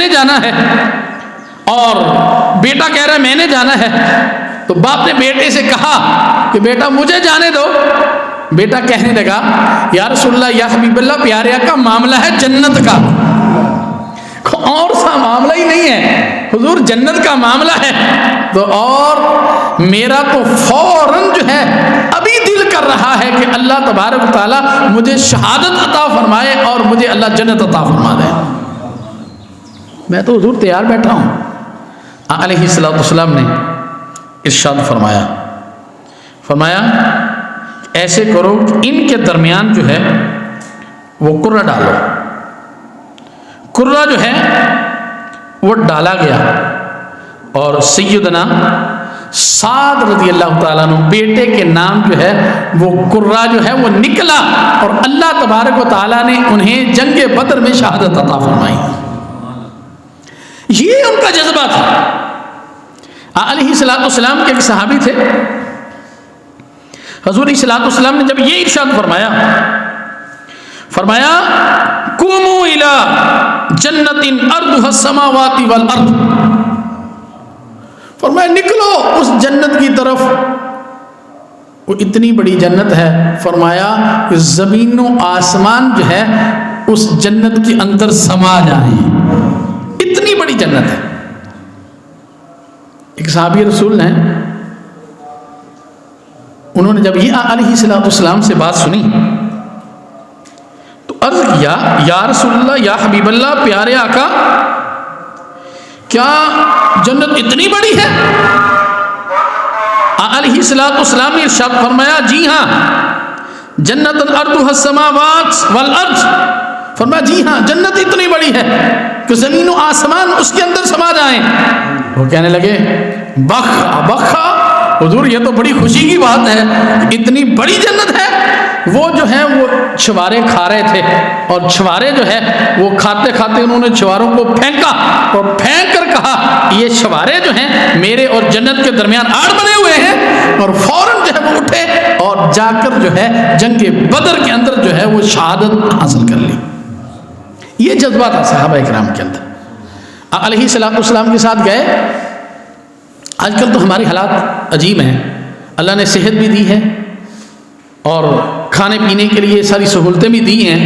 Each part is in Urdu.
نے جانا ہے، اور بیٹا کہہ رہا ہے میں نے جانا ہے، تو باپ نے بیٹے سے کہا کہ بیٹا مجھے جانے دو۔ بیٹا کہنے لگا یا رسول اللہ یا حبیب اللہ، پیارے آقا معاملہ ہے جنت کا، اور سا معاملہ ہی نہیں ہے حضور، جنت کا معاملہ ہے۔ تو اور میرا تو فوراً جو ہے ابھی دل کر رہا ہے کہ اللہ تبارک و تعالیٰ مجھے شہادت عطا فرمائے اور مجھے اللہ جنت عطا فرما دے، میں تو حضور تیار بیٹھا ہوں۔ علیہ الصلوۃ والسلام نے ارشاد فرمایا ایسے کرو کہ ان کے درمیان جو ہے وہ کرہ ڈالو۔ کرہ جو ہے وہ ڈالا گیا، اور سیدنا سعد رضی اللہ تعالیٰ عنہ بیٹے کے نام جو ہے وہ کرہ جو ہے وہ نکلا، اور اللہ تبارک و تعالیٰ نے انہیں جنگ بدر میں شہادت عطا فرمائی۔ یہ ان کا جذبہ تھا۔ علیہ الصلوۃ والسلام کے ایک صحابی تھے، حضور علیہ الصلوۃ والسلام نے جب یہ ارشاد فرمایا قوموا الی جنت ارضها السماوات والارض، فرمایا نکلو اس جنت کی طرف، وہ اتنی بڑی جنت ہے، فرمایا زمین و آسمان جو ہے اس جنت کے اندر سما جائیں، اتنی بڑی جنت ہے۔ ایک صحابی رسول نے انہوں نے جب یہ علیہ الصلوۃ والسلام سے بات سنی تو عرض کیا یا رسول اللہ یا حبیب اللہ، پیارے آقا کیا جنت اتنی بڑی ہے؟ علیہ الصلوۃ والسلام نے ارشاد فرمایا جی ہاں، جنت ارضها السماوات والارض، فرمایا جی ہاں جنت اتنی بڑی ہے کہ زمین و آسمان اس کے اندر سما جائیں۔ وہ کہنے لگے بخا حضور یہ تو بڑی خوشی کی بات ہے، اتنی بڑی جنت ہے۔ وہ جو ہے وہ چھوارے کھا رہے تھے، اور چھوارے جو ہے وہ کھاتے کھاتے انہوں نے چھواروں کو پھینکا، اور پھینک کر کہا یہ چھوارے جو ہیں میرے اور جنت کے درمیان آڑ بنے ہوئے ہیں، اور فوراً جو ہے وہ اٹھے اور جا کر جو ہے جنگ بدر کے اندر جو ہے وہ شہادت حاصل کر لی۔ یہ جذبہ تھا صحابہ اکرام کے اندر۔ علیہ الصلوۃ والسلام کے ساتھ گئے۔ آج کل تو ہماری حالات عجیب ہیں، اللہ نے صحت بھی دی ہے اور کھانے پینے کے لیے ساری سہولتیں بھی دی ہیں،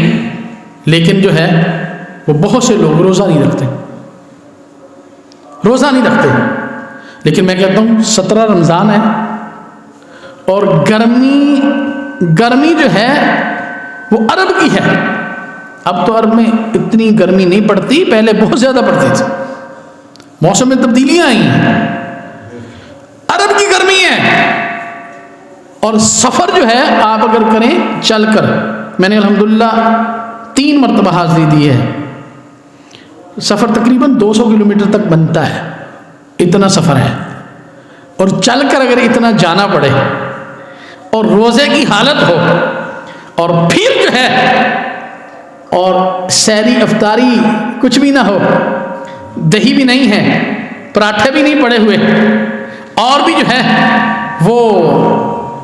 لیکن جو ہے وہ بہت سے لوگ روزہ نہیں رکھتے، لیکن میں کہتا ہوں 17 رمضان ہے، اور گرمی جو ہے وہ عرب کی ہے۔ اب تو عرب میں اتنی گرمی نہیں پڑتی، پہلے بہت زیادہ پڑتی تھی، موسم میں تبدیلیاں آئی ہیں، عرب کی گرمی ہے۔ اور سفر جو ہے آپ اگر کریں چل کر، میں نے الحمدللہ 3 مرتبہ حاضری دی ہے، سفر تقریباً 200 کلومیٹر تک بنتا ہے، اتنا سفر ہے، اور چل کر اگر اتنا جانا پڑے اور روزے کی حالت ہو، اور پھر جو ہے اور سحری افطاری کچھ بھی نہ ہو، دہی بھی نہیں ہے، پراٹھے بھی نہیں پڑے ہوئے، اور بھی جو ہے وہ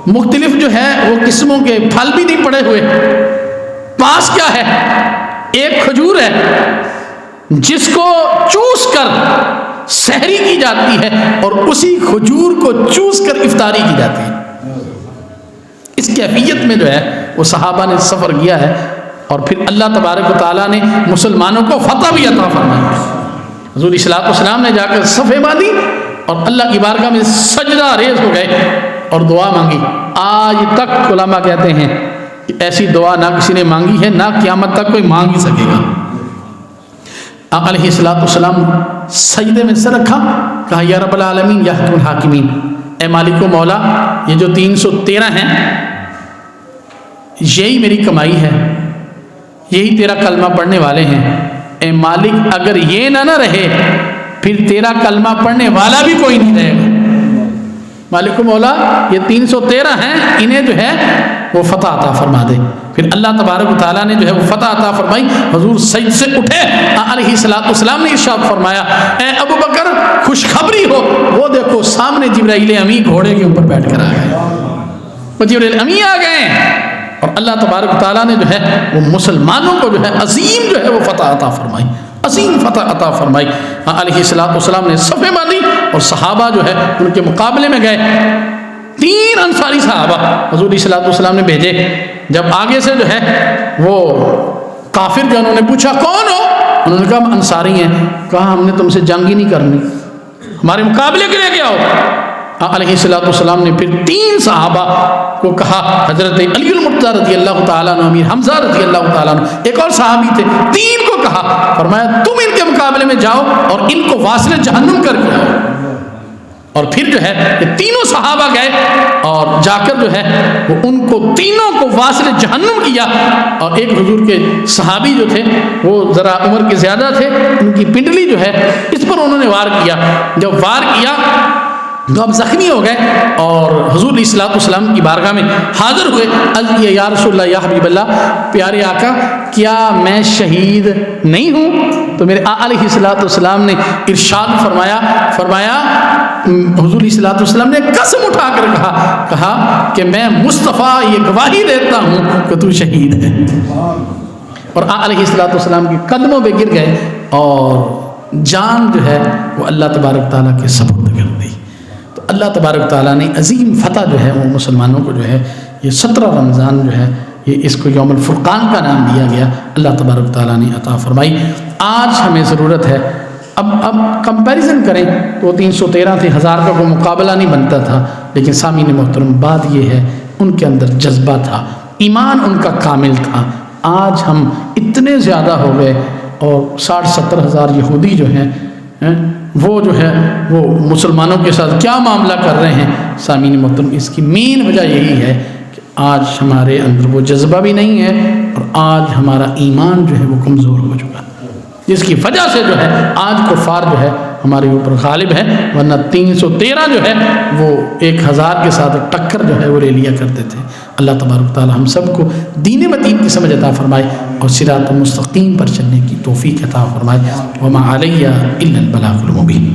مختلف جو ہے وہ قسموں کے پھل بھی نہیں پڑے ہوئے، پاس کیا ہے ایک کھجور ہے جس کو چوس کر سحری کی جاتی ہے، اور اسی کھجور کو چوس کر افطاری کی جاتی ہے۔ اس کیفیت میں جو ہے وہ صحابہ نے سفر کیا ہے، اور پھر اللہ تبارک و تعالیٰ نے مسلمانوں کو فتح بھی عطا فرمائی۔ حضور علیہ الصلوۃ والسلام نے جا کر صفیں باندھی اور اللہ کی بارگاہ میں سجدہ ریز ہو گئے اور دعا مانگی۔ آج تک علماء کہتے ہیں کہ ایسی دعا نہ کسی نے مانگی ہے، نہ قیامت تک کوئی مانگ ہی سکے گا۔ آقا علیہ الصلوۃ والسلام سجدے میں سر رکھا، کہا یا رب العالمین یا حکم الحاکمین، اے مالک و مولا، یہ جو 313 ہیں یہی میری کمائی ہے، یہی تیرا کلمہ پڑھنے والے ہیں، اے مالک اگر یہ نہ رہے پھر تیرا کلمہ پڑھنے والا بھی کوئی نہیں رہے گا۔ مالک و مولا یہ 313 ہیں، انہیں جو ہے وہ فتح عطا فرما دے۔ پھر اللہ تبارک و تعالیٰ نے جو ہے وہ فتح عطا فرمائی۔ حضور سجد سے اٹھے، علیہ الصلوۃ والسلام نے ارشاد فرمایا اے ابو بکر خوشخبری ہو، وہ دیکھو سامنے جبرائیل امی گھوڑے کے اوپر بیٹھ کر آ گئے، وہ جبرائیل امی آ گئے، اور اللہ تبارک و تعالیٰ نے جو ہے وہ مسلمانوں کو جو ہے عظیم جو ہے وہ فتح عطا فرمائی۔ عظیم فتح عطا فرمائی۔ علیہ الصلوۃ والسلام نے صفیں باندھی اور صحابہ جو ہے ان کے مقابلے میں گئے۔ 3 انصاری صحابہ حضور علیہ الصلوۃ والسلام نے بھیجے۔ جب آگے سے جو ہے وہ کافر جو انہوں نے پوچھا کون ہو، انہوں نے کہا ہم انصاری ہیں۔ کہا ہم نے تم سے جنگ ہی نہیں کرنی، ہمارے مقابلے کے لیے کیا ہو؟ علیہ الصلوۃ والسلام نے پھر 3 صحابہ کو کہا، حضرت علی المرتضیٰ رضی اللہ تعالیٰ عنہ، امیر حمزہ رضی اللہ تعالیٰ عنہ، ایک اور صحابی تھے، 3 کو کہا، فرمایا تم ان کے مقابلے میں جاؤ اور ان کو واصل جہنم کر کے آؤ۔ اور پھر جو ہے یہ تینوں صحابہ گئے اور جا کر جو ہے وہ ان کو تینوں کو واصل جہنم کیا۔ اور ایک حضور کے صحابی جو تھے وہ ذرا عمر کے زیادہ تھے، ان کی پنڈلی جو ہے اس پر انہوں نے وار کیا۔ جب وار کیا تو اب زخمی ہو گئے اور حضور علیہ الصلوۃ والسلام کی بارگاہ میں حاضر ہوئے۔ عرض یا رسول اللہ، یا حبیب اللہ، پیارے آقا کیا میں شہید نہیں ہوں؟ تو میرے آقا علیہ الصلوۃ والسلام نے ارشاد فرمایا حضور علیہ الصلوۃ والسلام نے قسم اٹھا کر کہا کہ میں مصطفیٰ یہ گواہی دیتا ہوں کہ تو شہید ہے۔ اور آقا علیہ الصلوۃ والسلام کے قدموں پہ گر گئے اور جان جو ہے وہ اللہ تبارک تعالیٰ کے سپرد کر دی۔ تو اللہ تبارک تعالیٰ نے عظیم فتح جو ہے وہ مسلمانوں کو جو ہے یہ 17 رمضان جو ہے یہ اس کو یوم الفرقان کا نام دیا گیا، اللہ تبارک تعالیٰ نے عطا فرمائی۔ آج ہمیں ضرورت ہے اب کمپیریزن کریں تو 313 تھے، 1000 کا کوئی مقابلہ نہیں بنتا تھا، لیکن سامعین محترم بات یہ ہے ان کے اندر جذبہ تھا، ایمان ان کا کامل تھا۔ آج ہم اتنے زیادہ ہو گئے اور 60-70 ہزار یہودی جو ہیں وہ جو ہے وہ مسلمانوں کے ساتھ کیا معاملہ کر رہے ہیں۔ سامعین محترم اس کی مین وجہ یہی ہے کہ آج ہمارے اندر وہ جذبہ بھی نہیں ہے اور آج ہمارا ایمان جو ہے وہ کمزور ہو چکا ہے، جس کی وجہ سے جو ہے آج کفار جو ہے ہمارے اوپر غالب ہے، ورنہ 313 جو ہے وہ 1000 کے ساتھ ٹکر جو ہے وہ لے لیا کرتے تھے۔ اللہ تبارک تعالی ہم سب کو دین متین کی سمجھ عطا فرمائے اور صراط مستقیم پر چلنے کی توفیق عطا فرمائے۔ وما علیہ الا البلاغ المبین۔